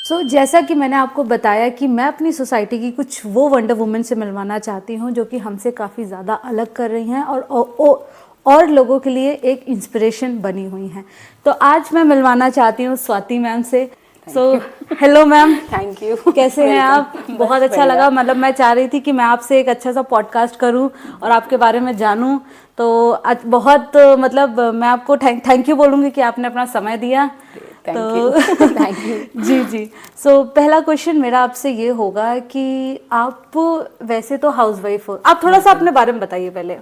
जैसा कि मैंने आपको बताया कि मैं अपनी सोसाइटी की कुछ वो वंडर वुमेन से मिलवाना चाहती हूँ जो कि हमसे काफ़ी ज़्यादा अलग कर रही हैं और लोगों के लिए एक इंस्पिरेशन बनी हुई हैं। तो आज मैं मिलवाना चाहती हूँ स्वाति मैम से। Hello ma'am. Thank you. कैसे हैं आप? बहुत अच्छा लगा, मतलब मैं चाह रही थी कि मैं आपसे एक अच्छा सा पॉडकास्ट करूं और आपके बारे में जानूं। तो आज बहुत मतलब मैं आपको थैंक यू बोलूँगी कि आपने अपना समय दिया। Thank you. जी। पहला क्वेश्चन मेरा आपसे ये होगा कि आप वैसे तो हाउसवाइफ हो, आप थोड़ा सा अपने बारे में बताइए पहले।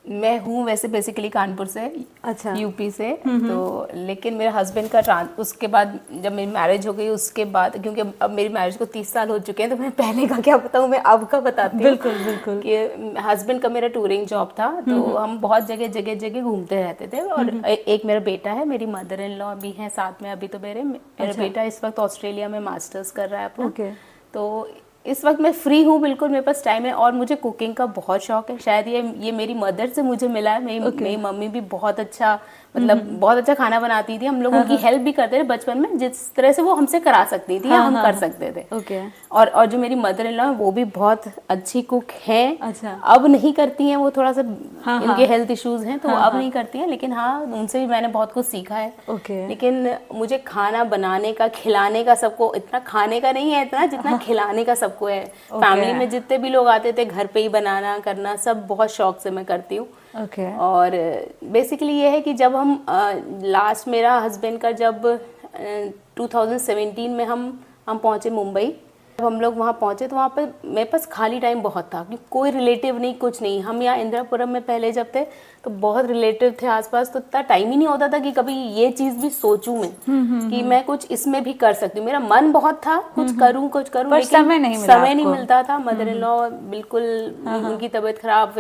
मैं हूँ वैसे बेसिकली कानपुर से, अच्छा, यूपी से। तो लेकिन मेरे हस्बैंड का उसके बाद जब मेरी मैरिज हो गई उसके बाद, क्योंकि अब मेरी मैरिज को 30 साल हो चुके हैं, तो मैं पहले का क्या बताऊँ, मैं अब का बताती हूँ। बिल्कुल कि हस्बैंड का मेरा टूरिंग जॉब था, तो हम बहुत जगह घूमते रहते थे। और एक मेरा बेटा है, मेरी मदर इन लॉ भी हैं साथ में। अभी तो मेरा बेटा इस वक्त ऑस्ट्रेलिया में मास्टर्स कर रहा है अपना। तो इस वक्त मैं फ्री हूँ, बिल्कुल मेरे पास टाइम है। और मुझे कुकिंग का बहुत शौक है, शायद ये मेरी मदर से मुझे मिला है। मेरी मम्मी भी बहुत अच्छा, मतलब बहुत अच्छा खाना बनाती थी। हम लोग उनकी हेल्प भी करते थे बचपन में, जिस तरह से वो हमसे करा सकती थी या हम कर सकते थे। और जो मेरी मदर इन लॉ है वो भी बहुत अच्छी कुक हैं। अच्छा। अब नहीं करती हैं, वो थोड़ा सा इनके हेल्थ इश्यूज हैं, तो अब नहीं करती हैं, लेकिन हाँ उनसे भी मैंने बहुत कुछ सीखा है। लेकिन मुझे खाना बनाने का, खिलाने का, सबको इतना खाने का नहीं है इतना जितना खिलाने का सबको है। फैमिली में जितने भी लोग आते थे, घर पे ही बनाना करना सब बहुत शौक से मैं करती हूँ। और बेसिकली ये है कि जब हम लास्ट मेरा हस्बैंड का जब 2017 में हम पहुँचे मुंबई। जब हम लोग वहाँ पहुँचे तो वहाँ पे मेरे पास खाली टाइम बहुत था, क्योंकि कोई रिलेटिव नहीं, कुछ नहीं। हम यहाँ इंदिरापुरम में पहले जब थे तो बहुत रिलेटिव थे आसपास, तो इतना टाइम ही नहीं होता था कि कभी ये चीज़ भी सोचूं मैं कि मैं कुछ इसमें भी कर सकती हूँ। मेरा मन बहुत था कुछ करूँ लेकिन समय नहीं मिलता था। मदर इन लॉ बिल्कुल, उनकी तबीयत खराब,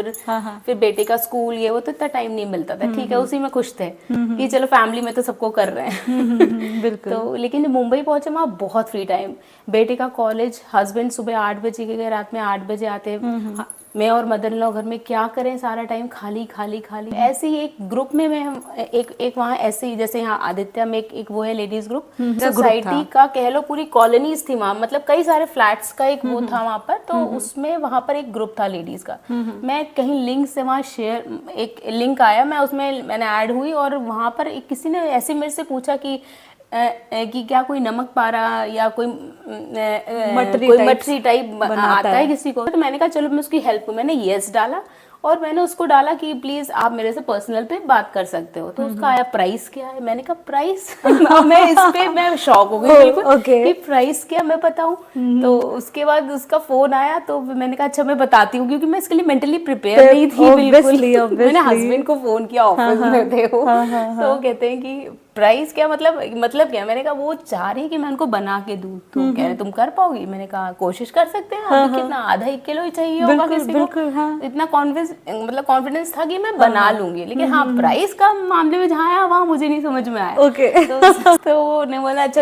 फिर बेटे का स्कूल, ये वो, तो इतना टाइम नहीं मिलता था। ठीक है, उसी में खुश थे कि चलो फैमिली में तो सबको कर रहे हैं। तो लेकिन मुंबई पहुंचे वहाँ बहुत फ्री टाइम, बेटे का कॉलेज, हस्बैंड सुबह 8 बजे गए, रात में 8 बजे आते। मैं और मदर इन लॉ घर में क्या करें, सारा टाइम खाली। ऐसे ही एक ग्रुप में मैं एक वहाँ ऐसे ही, जैसे यहाँ आदित्य में एक वो है लेडीज ग्रुप, सोसाइटी का कह लो, पूरी कॉलोनीज थी वहाँ, मतलब कई सारे फ्लैट्स का एक वो था वहाँ पर। तो उसमें वहाँ पर एक ग्रुप था लेडीज का। मैं कहीं लिंक से वहाँ एक लिंक आया, मैं उसमें मैंने ऐड हुई, और वहाँ पर किसी ने ऐसे मेरे से पूछा कि क्या कोई नमक पारा या कोई मटरी टाइप आता है किसी को। तो मैंने कहा चलो मैं उसकी हेल्प, मैंने यस डाला और मैंने उसको डाला कि प्लीज आप मेरे से पर्सनल पे बात कर सकते हो। तो उसका आया प्राइस क्या है, मैंने कहा प्राइस मैं इस पे मैं शॉक हो गई बिल्कुल कि प्राइस क्या मैं बताऊं। तो उसके बाद उसका फोन आया, तो मैंने कहा अच्छा मैं बताती हूँ, क्योंकि मैं इसके लिए मेंटली प्रिपेयर नहीं थी बिल्कुल। मैंने हस्बैंड को फोन किया, ऑफिस में थे वो, तो वो कहते हैं कि प्राइस क्या, मतलब क्या। मैंने कहा वो चाह रही है कि मैं उनको बना के दूं, तो कह रहे तुम कर पाओगी। मैंने कहा कोशिश कर सकते हैं, कितना आधा 1 किलो ही चाहिए होगा किसी को। इतना कॉन्फिडेंस था कि मैं बना लूंगी। लेकिन हाँ प्राइस का मामले में जहाँ आया वहाँ मुझे नहीं समझ में आया। तो उन्होंने बोला अच्छा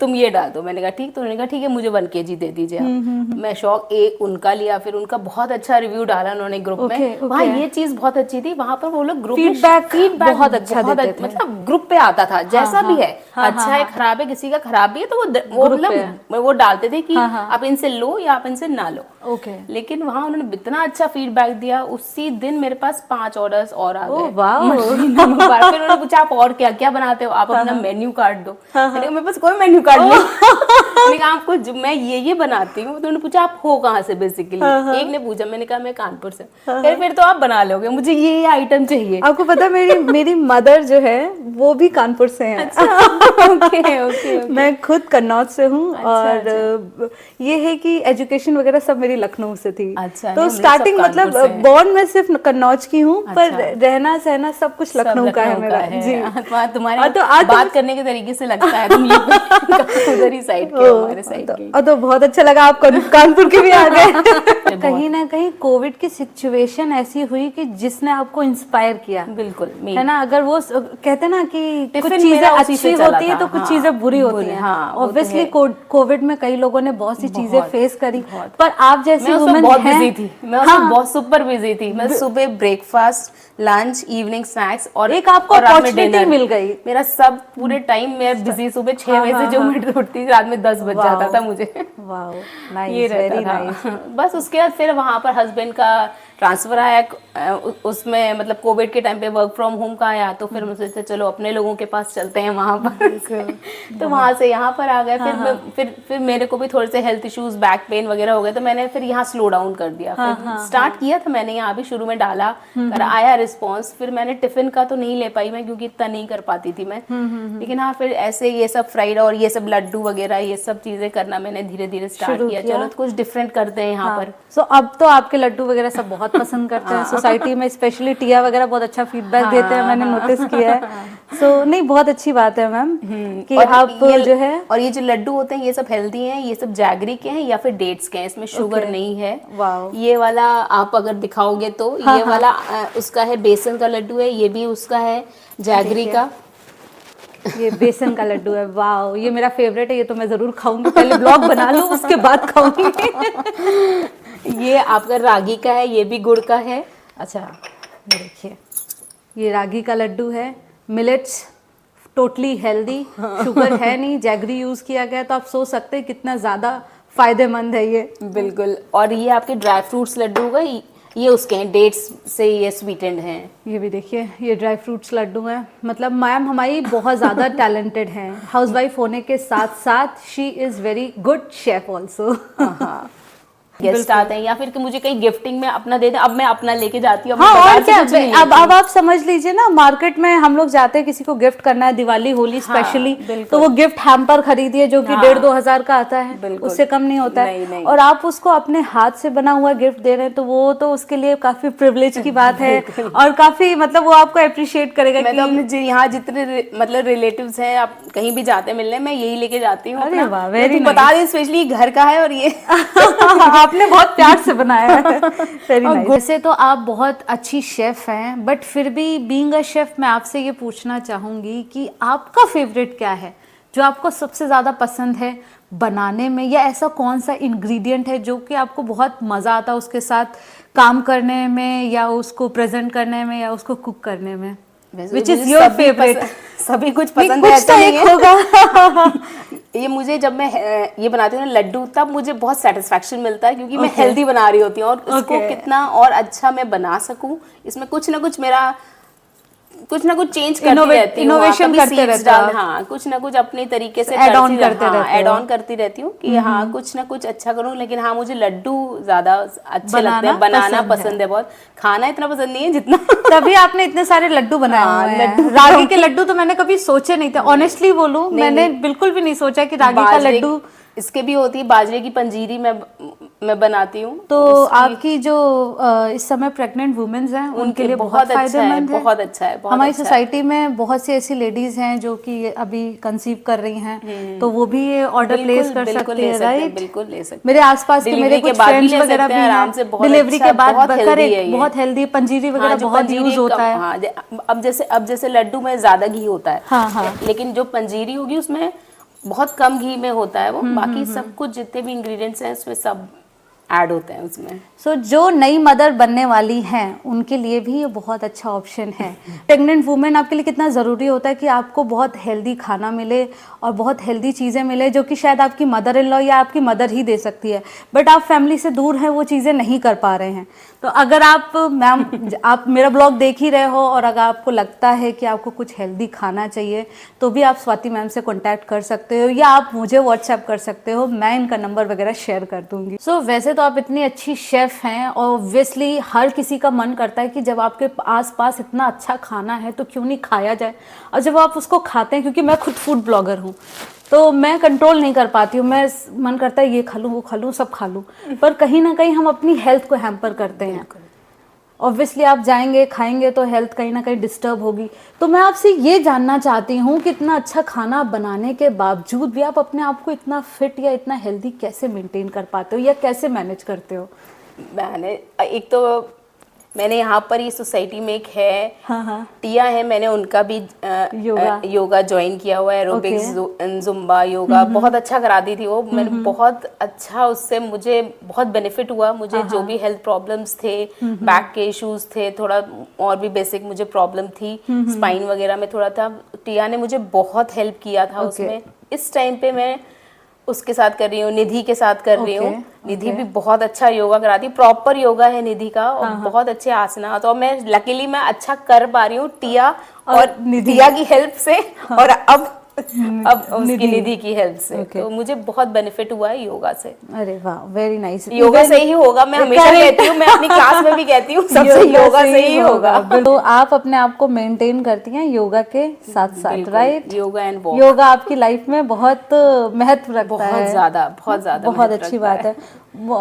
तुम ये डाल दो। मैंने कहा ठीक। तो उन्होंने कहा ठीक है, मुझे 1 kg दे दीजिए आप। मैं शौक एक उनका लिया, फिर उनका बहुत अच्छा रिव्यू डाला उन्होंने ग्रुप में। वहाँ ये चीज बहुत अच्छी थी, वहाँ पर वो लोग ग्रुप में फीडबैक बहुत अच्छा देते थे, मतलब ग्रुप पे आता था जैसा भी है, अच्छा है खराब है, किसी का खराब भी है, तो वो मतलब वो डालते थे कि आप इनसे लो या आप इनसे ना लो। लेकिन वहाँ उन्होंने इतना अच्छा फीडबैक दिया, उसी दिन मेरे पास 5 ऑर्डर्स और आ गए। फिर उन्होंने पूछा आप और क्या क्या बनाते हो, आप अपना मेन्यू कार्ड दो। मेरे पास कोई मेन्यू कार्ड नहीं। मैंने कहा आपको मैं ये बनाती हूँ। तो उन्होंने पूछा आप हो कहाँ से बेसिकली, एक ने पूछा। मैंने कहा मैं कानपुर से। फिर तो आप बना लोगे, मुझे ये आइटम चाहिए। आपको पता मेरी मदर जो है वो भी कानपुर से है। ओके। मैं खुद कन्नौज से हूँ। और ये है कि एजुकेशन वगैरह सब मेरी लखनऊ से थी। तो स्टार्टिंग मतलब बॉर्न मैं सिर्फ कन्नौज की हूँ, पर रहना सहना सब कुछ लखनऊ का है मेरा। जी तुम्हारे तो बात करने के तरीके से लगता है तुम उधर ही साइड के, हमारे साइड के। तो बहुत अच्छा लगा आप कानपुर के भी आ गए। कहीं ना कहीं कोविड की सिचुएशन ऐसी हुई कि जिसने आपको इंस्पायर किया, बिल्कुल है ना। अगर वो कहते हैं ना कि कुछ टिफिन चीजें मेरा उसी अच्छी से चला होती है था, तो कुछ हाँ, चीजें बुरी होती हैं। हाँ, वो तो ऑब्वियसली है। कोविड में कई लोगों ने बहुत सी चीजें फेस करी, पर आप जैसी मैं उसमें वुमेन बहुत हैं। बिजी थी, मैं उसमें बहुत सुपर बिजी थी। मैं सुबह ब्रेकफास्ट, लंच, इवनिंग स्नैक्स और एक आपको और रात में अपॉर्चुनिटी डिनर मिल गई। मेरा सब पूरे टाइम मैं बिजी। सुबह 6 बजे से जो मैं उठती थी, रात में 10 बज जाता था मुझे। वाओ, ये नाइस, रहता वेरी था। नाइस। बस उसके बाद फिर वहाँ पर हस्बैंड का ट्रांसफर आया, उसमें मतलब कोविड के टाइम पे वर्क फ्रॉम होम का आया, तो फिर मुझे सोचा चलो अपने लोगों के पास चलते हैं वहाँ पर। तो वहाँ से यहाँ पर आ गए। फिर मेरे को भी थोड़े से हेल्थ इश्यूज, बैक पेन वगैरह हो गए, तो मैंने फिर यहाँ स्लो डाउन कर दिया। फिर स्टार्ट किया था मैंने यहाँ भी, शुरू में डाला, कर आया रिस्पॉन्स। फिर मैंने टिफिन का तो नहीं ले पाई मैं, क्योंकि इतना नहीं कर पाती थी मैं। लेकिन हाँ, फिर ऐसे ये सब फ्राइड और ये सब लड्डू वगैरह ये सब चीजें करना मैंने धीरे धीरे स्टार्ट किया। चलो तो कुछ डिफरेंट करते हैं यहाँ पर। सो अब तो आपके लड्डू वगैरह सब बहुत पसंद करते हैं सोसाइटी में, स्पेशली टिया वगैरह बहुत अच्छा फीडबैक देते हैं, मैंने नोटिस किया है। सो नहीं, बहुत अच्छी बात है मैम कि आप जो है। और ये जो लड्डू होते हैं ये सब हेल्दी हैं, ये सब जैगरी के हैं या फिर डेट्स के हैं, इसमें शुगर नहीं है। वाओ। ये वाला आप अगर दिखाओगे तो ये वाला उसका है, बेसन का लड्डू है। ये भी उसका है, जैगरी का। ये बेसन का लड्डू है, वाओ, ये मेरा फेवरेट है। ये तो मैं जरूर खाऊंगी, पहले ब्लॉग बना लूं उसके बाद खाऊंगी। ये आपका रागी का है, ये भी गुड़ का है। अच्छा, ये देखिए, ये रागी का लड्डू है, मिलेट्स, टोटली हेल्दी, शुगर है नहीं, जैगरी यूज किया गया, तो आप सोच सकते हैं कितना ज्यादा फायदेमंद है ये। बिल्कुल। और ये आपके ड्राई फ्रूट्स लड्डू होगा, ये उसके हैं, डेट्स से ये स्वीटेंड हैं। ये भी देखिए, ये ड्राई फ्रूट्स लड्डू हैं। मतलब मैम हमारी बहुत ज़्यादा टैलेंटेड हैं, हाउसवाइफ होने के साथ साथ she is very good chef also. Guest आते हैं या फिर कि मुझे कहीं गिफ्टिंग में अपना दे दें, अब मैं अपना लेके जाती हूँ। हाँ, और क्या, अब आप समझ लीजिए ना, मार्केट में हम लोग जाते हैं किसी को गिफ्ट करना है, दिवाली होली स्पेशली, तो वो गिफ्ट हैम्पर खरीदिए जो कि 1,500-2 हजार का आता है, उससे कम नहीं होता है। और आप उसको अपने हाथ से बना हुआ गिफ्ट दे रहे हैं, तो वो तो उसके लिए काफी प्रिविलेज की बात है और काफी मतलब वो आपको अप्रिशिएट करेगा। मैं तो अपने यहाँ जितने मतलब रिलेटिव्स हैं, आप कहीं भी जाते मिलने, मैं यही लेके जाती हूँ। अरे वाह, वेरी नाइस। बता दें स्पेशली घर का है और ये आपने बहुत प्यार से बनाया है। Very nice. वैसे तो आप बहुत अच्छी शेफ हैं, बट फिर भी बीइंग अ शेफ मैं आपसे ये पूछना चाहूंगी कि आपका फेवरेट क्या है, जो आपको सबसे ज्यादा पसंद है बनाने में, या ऐसा कौन सा इंग्रेडिएंट है जो कि आपको बहुत मजा आता है उसके साथ काम करने में, या उसको प्रेजेंट करने में, या उसको कुक करने में? Which is your favorite? सभी कुछ पसंद है, ऐसा नहीं होगा। ये मुझे जब मैं ये बनाती हूँ ना लड्डू, तब मुझे बहुत सेटिस्फेक्शन मिलता है, क्योंकि मैं हेल्दी बना रही होती हूँ और उसको कितना और अच्छा मैं बना सकूँ, इसमें कुछ ना कुछ मेरा कुछ ना कुछ चेंज करती रहती हूँ, इनोवेशन करते रहते हैं। हाँ, कुछ ना कुछ अपने तरीके से ऐड ऑन करती रहती हूँ कि हाँ कुछ ना कुछ अच्छा करूँ। लेकिन हाँ, मुझे लड्डू ज्यादा अच्छे लगते हैं, बनाना पसंद है बहुत, खाना इतना पसंद नहीं है जितना। तभी आपने इतने सारे लड्डू बनाए हुए हैं। रागी के लड्डू तो मैंने कभी सोचे नहीं थे, ऑनेस्टली बोलूं, मैंने बिल्कुल भी नहीं सोचा कि रागी का लड्डू। इसके भी होती है, बाजरे की पंजीरी मैं बनाती हूँ। तो आपकी जो इस समय प्रेग्नेंट वुमेन्स हैं उनके लिए बहुत फायदेमंद है, बहुत अच्छा है। हमारी सोसाइटी में बहुत सी ऐसी लेडीज हैं जो कि अभी कंसीव कर रही हैं, तो वो भी ये ऑर्डर प्लेस कर सकती है, राइट? बिल्कुल ले सकते हैं। मेरे आसपास के मेरे कुछ फ्रेंड्स वगैरह भी आराम से, डिलीवरी के बाद बहुत हेल्दी, पंजीरी वगैरह बहुत यूज होता है। हाँ, अब जैसे लड्डू में ज्यादा घी होता है, लेकिन जो पंजीरी होगी उसमें बहुत कम घी में होता है वो। बाकी सब कुछ जितने भी इंग्रेडिएंट्स हैं उसमें सब ऐड होते हैं उसमें। सो जो नई मदर बनने वाली हैं उनके लिए भी ये बहुत अच्छा ऑप्शन है। प्रेग्नेंट वुमेन आपके लिए कितना ज़रूरी होता है कि आपको बहुत हेल्दी खाना मिले और बहुत हेल्दी चीज़ें मिले, जो कि शायद आपकी मदर इन लॉ या आपकी मदर ही दे सकती है, बट आप फैमिली से दूर हैं, वो चीज़ें नहीं कर पा रहे हैं। तो अगर आप मैम आप मेरा ब्लॉग देख ही रहे हो और अगर आपको लगता है कि आपको कुछ हेल्दी खाना चाहिए, तो भी आप स्वाति मैम से कॉन्टैक्ट कर सकते हो, या आप मुझे व्हाट्सएप कर सकते हो, मैं इनका नंबर वगैरह शेयर कर दूंगी। सो वैसे तो आप इतनी अच्छी शेफ हैं, और ऑब्वियसली हर किसी का मन करता है कि जब आपके आसपास इतना अच्छा खाना है तो क्यों नहीं खाया जाए, और जब आप उसको खाते हैं, क्योंकि मैं खुद फूड ब्लॉगर हूँ तो मैं कंट्रोल नहीं कर पाती हूँ, मैं मन करता है ये खा लूँ वो खा लूँ सब खा लूँ, पर कहीं ना कहीं हम अपनी हेल्थ को हैम्पर करते हैं। ऑब्वियसली आप जाएंगे खाएंगे तो हेल्थ कहीं ना कहीं डिस्टर्ब होगी। तो मैं आपसे ये जानना चाहती हूँ कि इतना अच्छा खाना बनाने के बावजूद भी आप अपने आप को इतना फिट या इतना हेल्दी कैसे मेंटेन कर पाते हो, या कैसे मैनेज करते हो? मैंने एक तो मैंने यहाँ पर ही सोसाइटी में एक है, हाँ। टिया है, मैंने उनका भी योगा ज्वाइन किया हुआ है, एरोबिक्स, जुम्बा योगा बहुत अच्छा कराती थी वो। मैंने बहुत अच्छा, उससे मुझे बहुत बेनिफिट हुआ। मुझे जो भी हेल्थ प्रॉब्लम्स थे, बैक के इश्यूज थे, थोड़ा और भी बेसिक मुझे प्रॉब्लम थी, स्पाइन वगैरह में थोड़ा था, टिया ने मुझे बहुत हेल्प किया था उसमें। इस टाइम पे मैं उसके साथ कर रही हूँ, निधि के साथ कर रही हूँ। निधि भी बहुत अच्छा योगा कराती, प्रॉपर योगा है निधि का, और बहुत अच्छे आसना। तो मैं लकीली मैं अच्छा कर पा रही हूँ टिया और टिया की हेल्प से, और अब उसकी निधि की हेल्प से। तो मुझे बहुत बेनिफिट हुआ है योगा से। अरे वाह, वेरी नाइस। योगा से ही होगा, मैं हमेशा कहती हूँ, मैं अपनी क्लास में भी कहती हूँ, सबसे योगा से ही होगा। तो आप अपने आप को मेंटेन करती हैं योगा के साथ साथ, right? Yoga and walk, yoga आपकी लाइफ में बहुत महत्व रखता है, बहुत ज्यादा बहुत अच्छी बात है।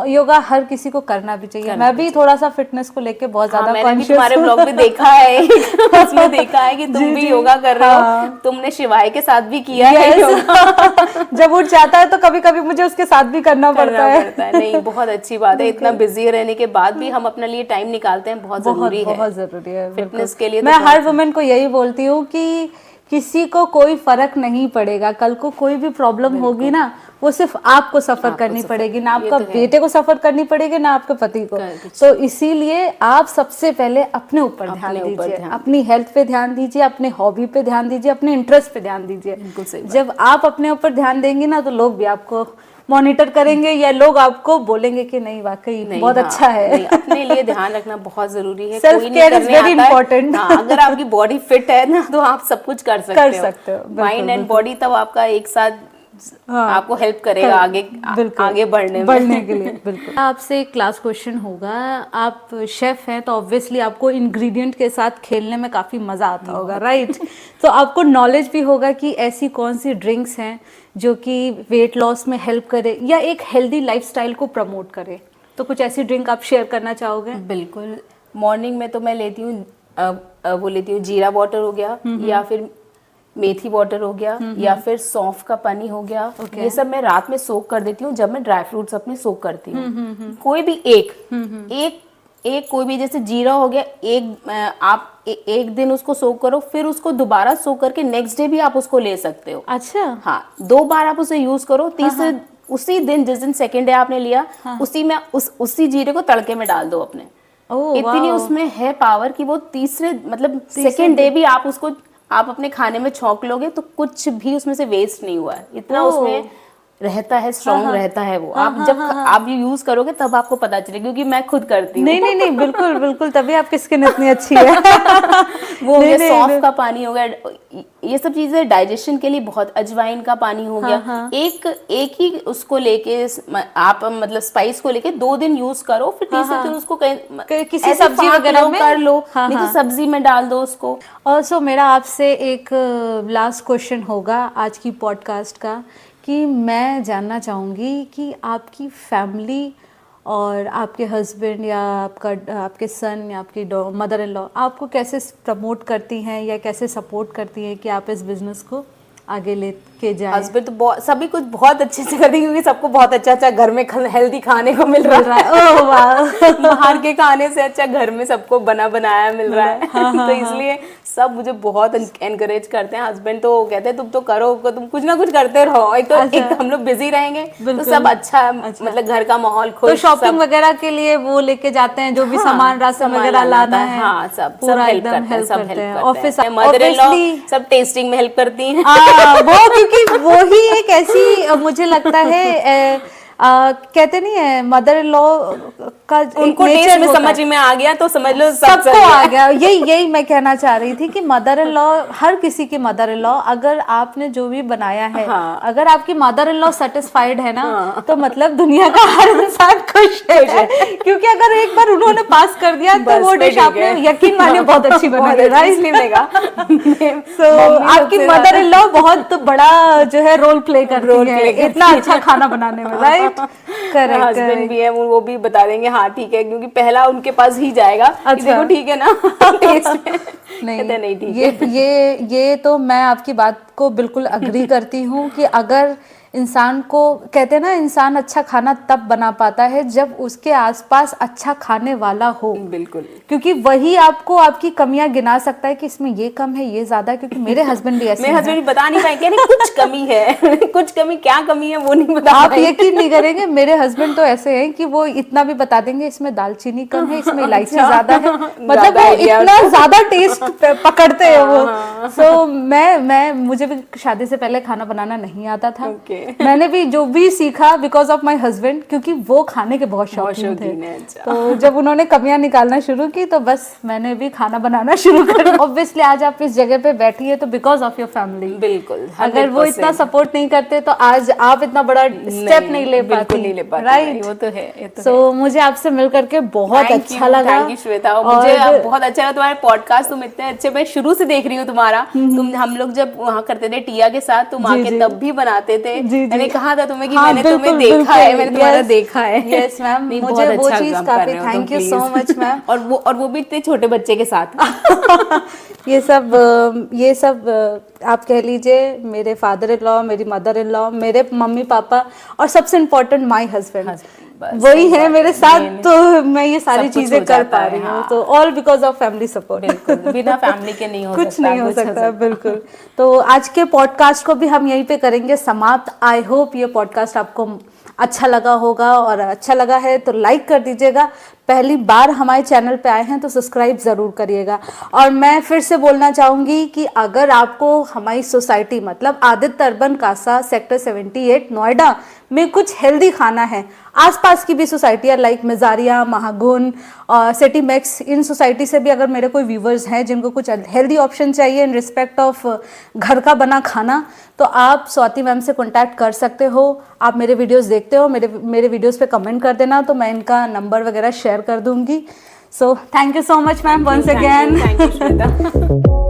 योगा हर किसी को करना भी चाहिए। मैं भी थोड़ा सा फिटनेस को लेके बहुत ज्यादा कॉन्शियस हूं। तुम्हारे ब्लॉग में देखा है, उसमें देखा है कि तुम भी योगा कर रहे हो। तुमने शिवाय के साथ भी किया है योगा। जब उठ जाता है तो कभी कभी मुझे उसके साथ भी करना पड़ता है। नहीं, बहुत अच्छी बात है। इतना बिजी रहने के बाद भी हम अपने लिए टाइम निकालते हैं, बहुत जरूरी है फिटनेस के लिए। मैं हर वुमेन को यही बोलती हूँ कि किसी को कोई फर्क नहीं पड़ेगा, कल को कोई भी प्रॉब्लम होगी ना, वो सिर्फ आपको सफर करनी पड़ेगी, ना आपका बेटे को सफर करनी पड़ेगी, ना आपके पति को। तो इसीलिए आप सबसे पहले अपने ऊपर ध्यान दीजिए, अपनी हेल्थ पे ध्यान दीजिए, अपने हॉबी पे ध्यान दीजिए, अपने इंटरेस्ट पे ध्यान दीजिए। जब आप अपने ऊपर ध्यान देंगे ना, तो लोग भी आपको मॉनिटर करेंगे, या लोग आपको बोलेंगे कि नहीं वाकई बहुत अच्छा है। नहीं, अपने लिए ध्यान रखना बहुत जरूरी है। Self care is very important. अगर आपकी बॉडी फिट है ना, तो आप सब कुछ कर सकते हो। माइंड एंड बॉडी तब आपका एक साथ आपको हेल्प करेगा आगे बढ़ने के लिए। बिल्कुल। आपसे एक क्लास क्वेश्चन होगा, आप शेफ हैं तो ऑब्वियसली आपको इंग्रेडिएंट के साथ खेलने में काफी मजा आता होगा, राइट? तो आपको नॉलेज भी होगा कि ऐसी कौन सी ड्रिंक्स हैं जो कि वेट लॉस में हेल्प करे या एक हेल्दी लाइफस्टाइल को प्रमोट करे। तो कुछ ऐसी ड्रिंक आप शेयर करना चाहोगे? बिल्कुल। मॉर्निंग में तो मैं लेती हूँ जीरा वाटर हो गया, या फिर मेथी वाटर हो गया, या फिर सौंफ का पानी हो गया। ये सब मैं रात में सोक कर देती हूँ जब मैं ड्राई फ्रूट्स अपने सोक करती हूँ। कोई भी एक कोई भी, जैसे जीरा हो गया, आप एक दिन उसको सोक करो, फिर उसको दोबारा सोक करके नेक्स्ट डे भी आप उसको ले सकते हो। अच्छा। हाँ, 2 बार आप उसे यूज करो। तीसरे उसी दिन, जिस दिन सेकेंड डे आपने लिया, उसी में उसी जीरे को तड़के में डाल दो अपने। इतनी उसमें है पावर कि वो मतलब सेकेंड डे भी आप अपने खाने में छौंक लोगे तो कुछ भी उसमें से वेस्ट नहीं हुआ है। इतना उसमें रहता है, स्ट्रॉन्ग रहता है वो। आप जब आप ये यूज करोगे तब आपको पता चलेगा, क्योंकि मैं खुद करती हूँ। नहीं, बिल्कुल, तभी आपकी स्किन इतनी अच्छी है। वो सौंफ का पानी हो गया, ये सब चीजें डाइजेशन के लिए बहुत। अजवाइन का पानी हो गया। एक ही उसको लेके आप मतलब स्पाइस को लेके 2 दिन यूज करो, फिर तीसरे दिन उसको किसी सब्जी वगैरह में कर लो, नहीं तो सब्जी में डाल दो उसको। ऑल्सो मेरा आपसे एक लास्ट क्वेश्चन होगा आज की पॉडकास्ट का, कि मैं जानना चाहूँगी कि आपकी फैमिली और आपके हस्बैंड या आपके सन या आपकी मदर इन लॉ आपको कैसे प्रमोट करती हैं या कैसे सपोर्ट करती हैं कि आप इस बिजनेस को आगे लेके जाएं? हस्बैंड तो सभी कुछ बहुत अच्छे से करते हैं, क्योंकि सबको बहुत अच्छा घर में हेल्दी खाने को मिल रहा है। ओह वाह। बाहर के खाने से अच्छा घर में सबको बनाया मिल रहा है। तो इसलिए सब मुझे बहुत एनकरेज करते हैं। हस्बैंड तो कहते हैं तुम तो करो, तुम कुछ ना कुछ करते रहो। एक तो हम लोग बिजी रहेंगे तो सब अच्छा मतलब घर का माहौल खुश। तो शॉपिंग वगैरह के लिए वो लेके जाते हैं, जो भी सामान राशन वगैरह लाना है। हाँ, सब हेल्प करते हैं। ऑफिस मदर इन लॉ सब टेस्टिंग में हेल्प करती हैं। वो क्योंकि वो ही एक ऐसी मुझे लगता है कहते नहीं है मदर इन लॉ का, उनको टेस्ट में समझ में आ गया तो समझ लो सबको आ गया। यही मैं कहना चाह रही थी कि मदर इन लॉ, हर किसी की मदर इन लॉ, अगर आपने जो भी बनाया है, अगर आपकी मदर इन लॉ सेटिस्फाइड है ना, तो मतलब दुनिया का हर इंसान खुश है। क्योंकि अगर एक बार उन्होंने पास कर दिया तो वो डिश आपने यकीन माने बहुत अच्छी बनाई, राइट? सो आपकी मदर इन लॉ बहुत बड़ा जो है रोल प्ले करती है इतना अच्छा खाना बनाने में, राइट? करेक्ट। हस्बैंड भी है, वो भी बता देंगे हाँ ठीक है, क्योंकि पहला उनके पास ही जाएगा। अच्छा। देखो ठीक है ना। टेस्ट नहीं ठीक है। ये तो मैं आपकी बात को बिल्कुल अग्री करती हूँ कि अगर इंसान को कहते हैं ना, इंसान अच्छा खाना तब बना पाता है जब उसके आसपास अच्छा खाने वाला हो। बिल्कुल, क्योंकि वही आपको आपकी कमियां गिना सकता है कि इसमें ये कम है, ये ज्यादा है। क्योंकि मेरे हस्बैंड भी ऐसे मेरे हस्बैंड बता नहीं पाएंगे नहीं कुछ कमी है कुछ कमी, क्या कमी है वो नहीं बता आप पाएंगे। यकीन नहीं करेंगे, मेरे हस्बैंड तो ऐसे हैं कि वो इतना भी बता देंगे इसमें दालचीनी कम है, इसमें इलायची ज्यादा है, मतलब वो इतना ज्यादा टेस्ट पकड़ते हैं वो। सो मैं मुझे भी शादी से पहले खाना बनाना नहीं आता था। मैंने भी जो भी सीखा बिकॉज ऑफ माई हस्बैंड, क्योंकि वो खाने के बहुत शौकीन थे। तो जब उन्होंने कमियां निकालना शुरू की तो बस मैंने भी खाना बनाना शुरू कर। ऑब्वियसली आज आप इस जगह पे बैठी है तो बिकॉज ऑफ योर फैमिली। बिल्कुल, अगर वो इतना सपोर्ट नहीं करते तो आज आप इतना बड़ा स्टेप नहीं ले पाती, राइट? वो तो है। सो मुझे आपसे मिल करके बहुत अच्छा लगा। थैंक यू श्वेता, मुझे बहुत अच्छा लगा तुम्हारे पॉडकास्ट, तुम इतने अच्छे, मैं शुरू से देख रही हूँ तुम्हारा। तुम हम लोग जब वहाँ करते थे टिया के साथ, तुम आके तब भी बनाते थे। मैंने कहा था तुम्हें कि मैंने तुम्हें देखा है, मैंने तुम्हारा देखा है। यस मैम, मुझे वो चीज काफी, thank you so much ma'am. और वो भी इतने छोटे बच्चे के साथ। ये सब आप कह लीजिए, मेरे फादर इन लॉ, मेरी मदर इन लॉ, मेरे मम्मी पापा और सबसे इम्पोर्टेंट माई हस्बैंड, वही है मेरे साथ। तो मैं ये सारी चीजें कर पा रही हूँ, तो all because of family support. बिल्कुल, बिना फैमिली के नहीं हो सकता, कुछ नहीं हो सकता। बिल्कुल। तो आज के पॉडकास्ट को भी हम यहीं पे करेंगे समाप्त। आई होप ये पॉडकास्ट आपको अच्छा लगा होगा, और अच्छा लगा है तो लाइक कर दीजिएगा। पहली बार हमारे चैनल पे आए हैं तो सब्सक्राइब ज़रूर करिएगा। और मैं फिर से बोलना चाहूँगी कि अगर आपको हमारी सोसाइटी, मतलब आदित्य अर्बन कासा सेक्टर 78 नोएडा में कुछ हेल्दी खाना है, आसपास की भी सोसाइटियाँ लाइक मेजारिया, महागुन और सिटी मैक्स, इन सोसाइटी से भी अगर मेरे कोई व्यूवर्स हैं जिनको कुछ हेल्दी ऑप्शन चाहिए इन रिस्पेक्ट ऑफ घर का बना खाना, तो आप स्वाति मैम से कॉन्टैक्ट कर सकते हो। आप मेरे वीडियोस देखते हो, मेरे वीडियोस पे कमेंट कर देना तो मैं इनका नंबर वगैरह शेयर कर दूंगी। So thank you so much ma'am once again.